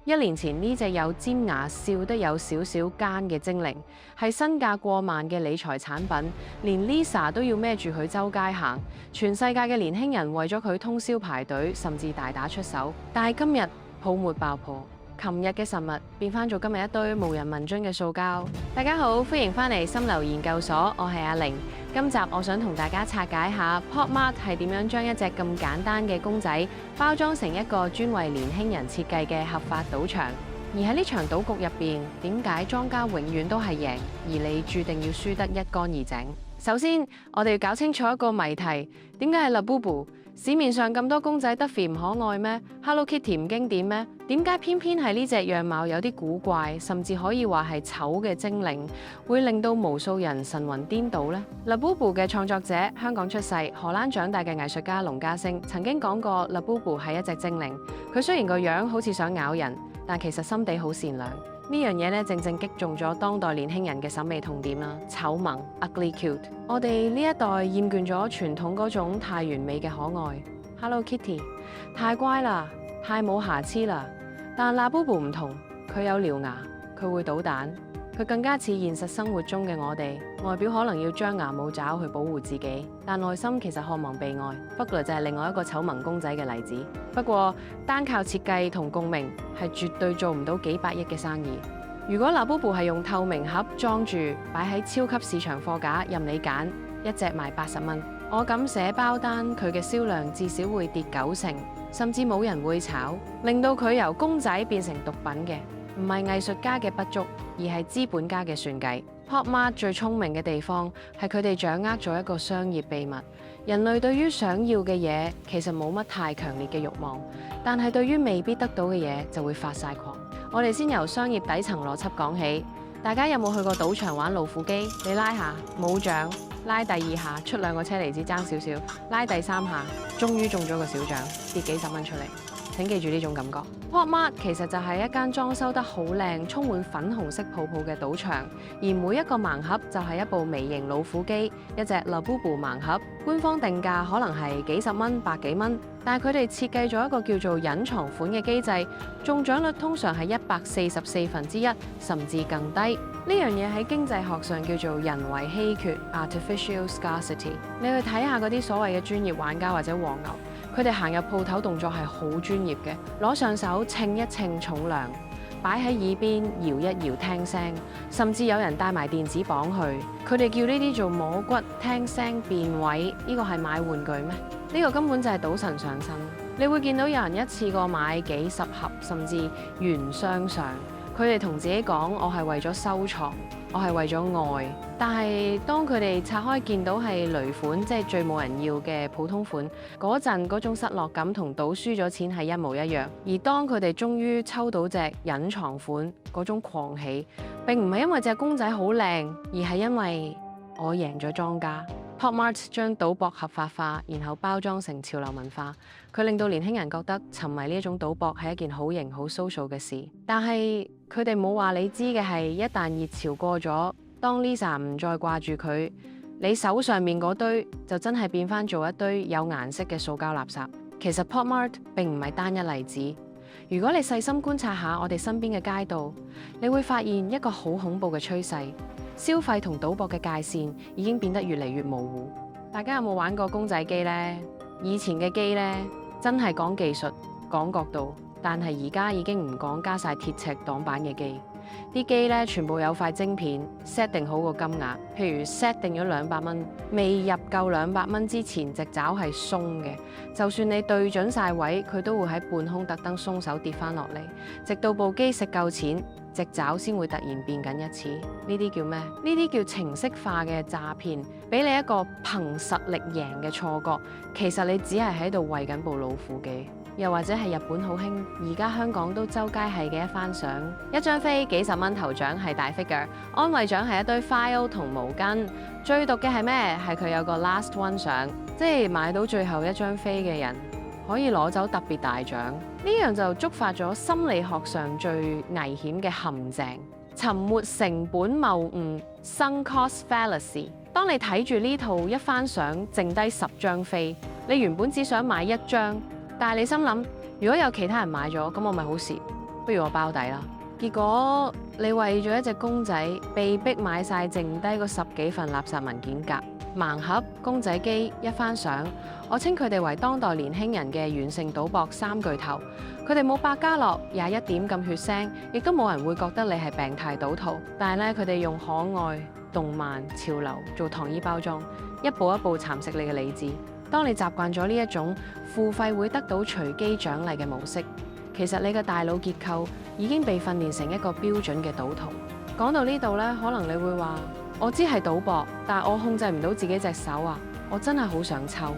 1年前呢隻有尖牙、笑得有少少奸嘅精靈，係身價過萬嘅理財產品，連 Lisa 都要孭住佢周街行。全世界嘅年輕人為咗佢通宵排隊，甚至大打出手。但係今日泡沫爆破。琴日嘅實物變翻做今日一堆無人問津嘅塑膠。大家好，歡迎翻嚟心流研究所，我係阿玲。今集我想同大家拆解下 Pop Mart 係點樣將一隻咁簡單嘅公仔包裝成一個專為年輕人設計嘅合法賭場。而喺呢場賭局入邊，點解莊家永遠都係贏，而你注定要輸得一乾二淨？首先，我哋要搞清楚一個謎題：點解係 Labubu？市面上咁多公仔得肥唔可愛咩 ？Hello Kitty 唔經典咩？點解偏偏係呢隻樣貌有啲古怪，甚至可以話係醜嘅精靈，會令到無數人神魂顛倒呢？ Labubu 嘅創作者，香港出世、荷蘭長大嘅藝術家龍家星曾經講過 Labubu 係一隻精靈。佢雖然個樣好似想咬人，但其實心地好善良。呢樣嘢咧，正正擊中咗當代年輕人嘅審美痛點啦，醜萌 ugly cute。我哋呢一代厭倦咗傳統嗰種太完美嘅可愛 ，Hello Kitty 太乖啦，太冇瑕疵啦。但 Labubu 唔同，佢有獠牙，佢會搗蛋，佢更加似現實生活中嘅我哋。外表可能要張牙舞爪去保護自己，但內心其實渴望被愛。Bugler 就係另外一個醜萌公仔嘅例子。不過單靠設計同共鳴係絕對做唔到幾百億嘅生意。如果 Labubu 係用透明盒裝住，擺喺超級市場貨架任你揀，一隻賣80蚊，我敢寫包單佢嘅銷量至少會跌90%，甚至冇人會炒，令到佢由公仔變成毒品嘅，唔係藝術家嘅不足，而係資本家嘅算計。Pop Mart 最聰明嘅地方係佢哋掌握咗一個商業秘密。人類對於想要嘅嘢其實冇乜太強烈嘅慾望，但係對於未必得到嘅嘢就會發晒狂。我哋先由商業底層邏輯講起。大家有冇去過賭場玩老虎機？你拉下冇獎，拉第2下出2個車厘子爭少少，拉第3下終於中咗個小獎，跌幾十蚊出嚟。請記住呢種感覺。Pop Mart 其實就係一間裝修得好靚、充滿粉紅色泡泡嘅賭場，而每一個盲盒就係一部微型老虎機，一隻 Labubu 盲盒。官方定價可能係幾十蚊、百幾蚊，但係佢哋設計咗一個叫做隱藏款嘅機制，中獎率通常係144%，甚至更低。呢樣嘢喺經濟學上叫做人為稀缺 （artificial scarcity）。你去睇下嗰啲所謂嘅專業玩家或者黃牛。佢哋行入鋪頭動作係好專業嘅，攞上手稱一稱重量，擺喺耳邊搖一搖聽聲，甚至有人帶埋電子磅去。佢哋叫呢啲做摸骨聽聲辨位，呢個係買玩具咩？呢個根本就係賭神上身。你會見到有人一次過買幾十盒，甚至原箱上。佢哋同自己講：我係為咗收藏，我係為咗愛。但係當佢哋拆開見到係雷款，即係最冇人要嘅普通款，嗰陣嗰種失落感同賭輸咗錢係一模一樣。而當佢哋終於抽到隻隱藏款，嗰種狂喜並唔係因為隻公仔好靚，而係因為我贏咗莊家。Pop Mart 將賭博合法化，然後包裝成潮流文化，佢令到年輕人覺得沉迷呢一種賭博係一件好型好 social 嘅事。但係佢哋冇話你知嘅係，一旦熱潮過咗，當 Lisa 唔再掛住佢，你手上面嗰堆就真係變翻做一堆有顏色嘅塑膠垃圾。其實 Pop Mart 並唔係單一例子。如果你細心觀察下我哋身邊嘅街道，你會發現一個好恐怖嘅趨勢。消費同賭博嘅界線已經變得越嚟越模糊。大家有冇玩過公仔機呢？以前嘅機呢，真係講技術、講角度，但係而家已經唔講加晒鐵尺擋板嘅機。啲機呢，全部有塊晶片 set 定好個金額，譬如 set 定咗200蚊，未入夠200蚊之前，隻爪係鬆嘅。就算你對準晒位，佢都會喺半空特登鬆手跌翻落嚟，直到部機食夠錢，隻爪先會突然變緊一次。呢啲叫咩？呢啲叫程式化嘅詐騙，俾你一個憑實力贏嘅錯覺。其實你只係喺度餵緊部老虎機。又或者係日本好興，而家香港都周街係嘅一番相，一張飛幾十蚊頭獎係大 figure， 安慰獎係一堆 file 同毛巾。最毒嘅係咩？係佢有個 last one 相，即係買到最後一張飛嘅人可以攞走特別大獎。呢樣就觸發咗心理學上最危險嘅陷阱——沉沒成本謬誤 （sunk cost fallacy）。當你睇住呢套一番相，剩低10張飛，你原本只想買1張。但係你心諗，如果有其他人買咗，咁我咪好蝕。不如我包底啦。結果你為咗一隻公仔，被逼買晒剩低嗰10幾份垃圾文件夾、盲盒、公仔機、一番賞。我稱佢哋為當代年輕人嘅軟性賭博三巨頭。佢哋冇百家樂、21點咁血腥，亦都冇人會覺得你係病態賭徒。但係咧，佢哋用可愛、動漫、潮流做糖衣包裝，一步一步蠶食你嘅理智。當你習慣咗呢一種付費會得到隨機獎勵嘅模式，其實你嘅大腦結構已經被訓練成一個標準嘅賭徒。講到呢度咧，可能你會話：我知係賭博，但係我控制唔到自己隻手啊！我真係好想抽。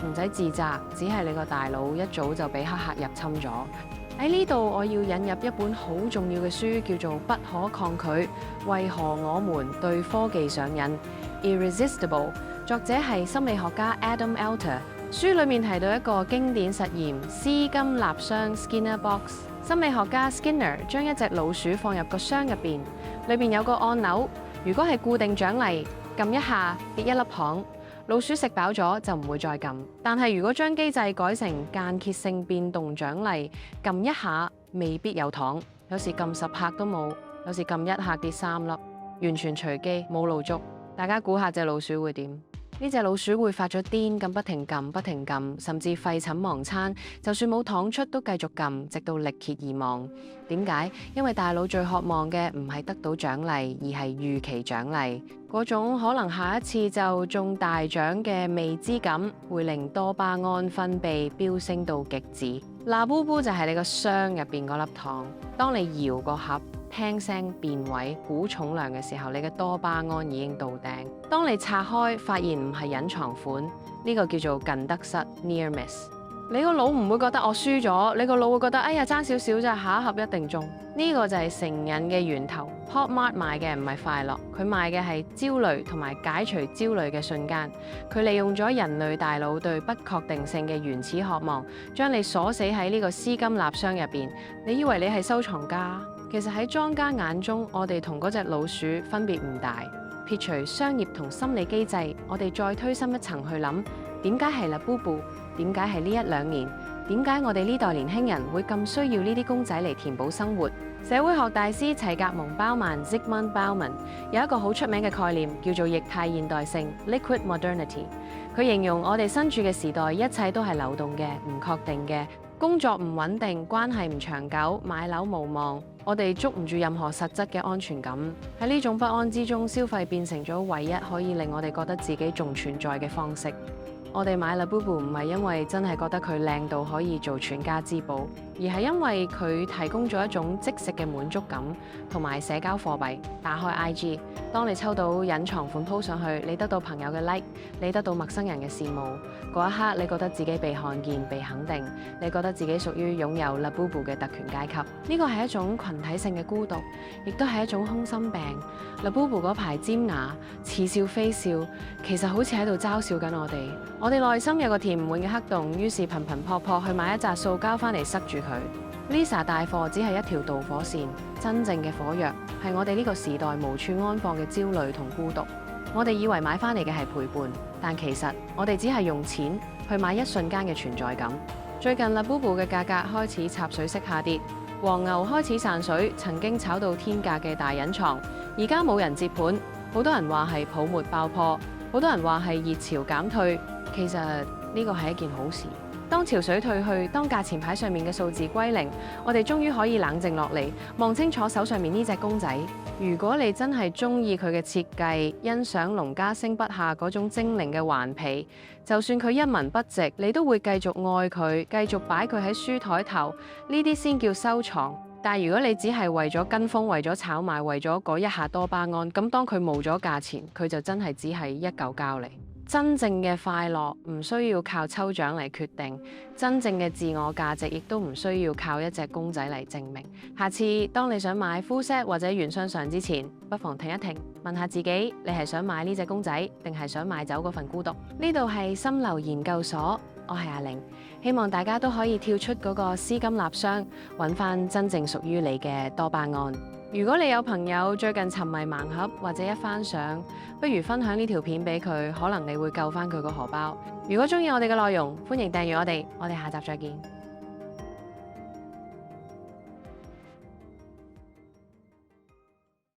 唔使自責，只係你個大腦一早就俾黑客入侵咗。喺呢度，我要引入一本好重要嘅書，叫做《不可抗拒：為何我們對科技上癮》（Irresistible）。作者係心理學家 Adam Alter。書裡面提到一個經典實驗——絲金納箱 （Skinner Box）。心理學家 Skinner 將一隻老鼠放入個箱入邊，裏邊有個按鈕，如果係固定獎勵，撳一下跌一粒糖。老鼠食飽咗就唔會再撳，但係如果將機制改成間歇性變動獎勵，撳一下未必有糖，有時撳10下都冇，有時撳1下跌3粒，完全隨機冇路捉。大家估下隻老鼠會點？呢隻老鼠會發咗癲咁不停撳不停撳，甚至廢寢忘餐，就算冇糖出都繼續撳，直到力竭而亡。點解？因為大腦最渴望嘅唔係得到獎勵，而係預期獎勵。嗰種可能下一次就中大獎嘅未知感，會令多巴胺分泌飆升到極致。嗱，布布就係你個箱入邊嗰粒糖。當你搖個盒，聽聲變位估重量嘅時候，你嘅多巴胺已經到頂。當你拆開發現唔係隱藏款，呢個叫做近得失 （near miss）。你個腦唔會覺得我輸咗，你個腦會覺得哎呀爭少少咋，下一盒一定中。呢個就係成癮嘅源頭。Pop Mart 賣嘅唔係快樂，佢賣嘅係焦慮同埋解除焦慮嘅瞬間。佢利用咗人類大腦對不確定性嘅原始渴望，將你鎖死喺呢個絲金納箱入邊。你以為你係收藏家，其實喺莊家眼中，我哋同嗰隻老鼠分別唔大。撇除商業同心理機制，我哋再推深一層去諗，點解係啦，Bubu？點解係呢1-2年？點解我哋呢代年輕人會咁需要呢啲公仔嚟填補生活？社會學大師齊格蒙鮑曼 （Zygmunt Bauman） 有一個好出名嘅概念，叫做液態現代性 （Liquid Modernity）。佢形容我哋身處嘅時代，一切都係流動嘅、唔確定嘅，工作唔穩定，關係唔長久，買樓無望。我哋捉唔住任何實質嘅安全感。喺呢種不安之中，消費變成咗唯一可以令我哋覺得自己仲存在嘅方式。我哋買 Labubu 唔係因為真係覺得佢靚到可以做全家之寶，而係因為佢提供咗一種即食嘅滿足感同埋社交貨幣。打開 IG， 當你抽到隱藏款 po 上去，你得到朋友嘅 like， 你得到陌生人嘅羨慕，嗰一刻你覺得自己被看見、被肯定，你覺得自己屬於擁有 Labubu 嘅特權階級。呢個係一種群體性嘅孤獨，亦都係一種空心病。Labubu 嗰排尖牙似笑非笑，其實好似喺度嘲笑緊我哋。我哋內心有個填唔滿嘅黑洞，於是頻頻撲撲去買一紮塑膠翻嚟塞住佢。Lisa 帶貨只係一條導火線，真正嘅火藥係我哋呢個時代無處安放嘅焦慮同孤獨。我哋以為買翻嚟嘅係陪伴，但其實我哋只係用錢去買一瞬間嘅存在感。最近 Labubu 嘅價格開始插水式下跌，黃牛開始散水，曾經炒到天價嘅大隱藏，而家冇人接盤。好多人話係泡沫爆破，好多人話係熱潮減退。其實呢個係一件好事。當潮水退去，當價錢牌上面嘅數字歸零，我哋終於可以冷靜落嚟，望清楚手上面呢隻公仔。如果你真係中意佢嘅設計，欣賞農家星筆下嗰種精靈嘅環皮，就算佢一文不值，你都會繼續愛佢，繼續擺佢喺書枱頭。呢啲先叫收藏。但如果你只係為咗跟風、為咗炒賣、為咗嗰一下多巴胺，咁當佢冇咗價錢，佢就真係只係一嚿膠嚟。真正嘅快樂唔需要靠抽獎嚟決定，真正嘅自我價值亦都唔需要靠一隻公仔嚟證明。下次當你想買 full set 或者原箱相之前，不妨停一停，問下自己，你係想買呢隻公仔，定係想買走嗰份孤獨？呢度係心流研究所，我係阿玲，希望大家都可以跳出嗰個絲金納箱，揾翻真正屬於你嘅多巴胺。如果你有朋友最近沉迷盲盒或者一番賞，不如分享呢條片俾佢，可能你會救翻佢個荷包。如果中意我哋嘅內容，歡迎訂閱我哋，我哋下集再見。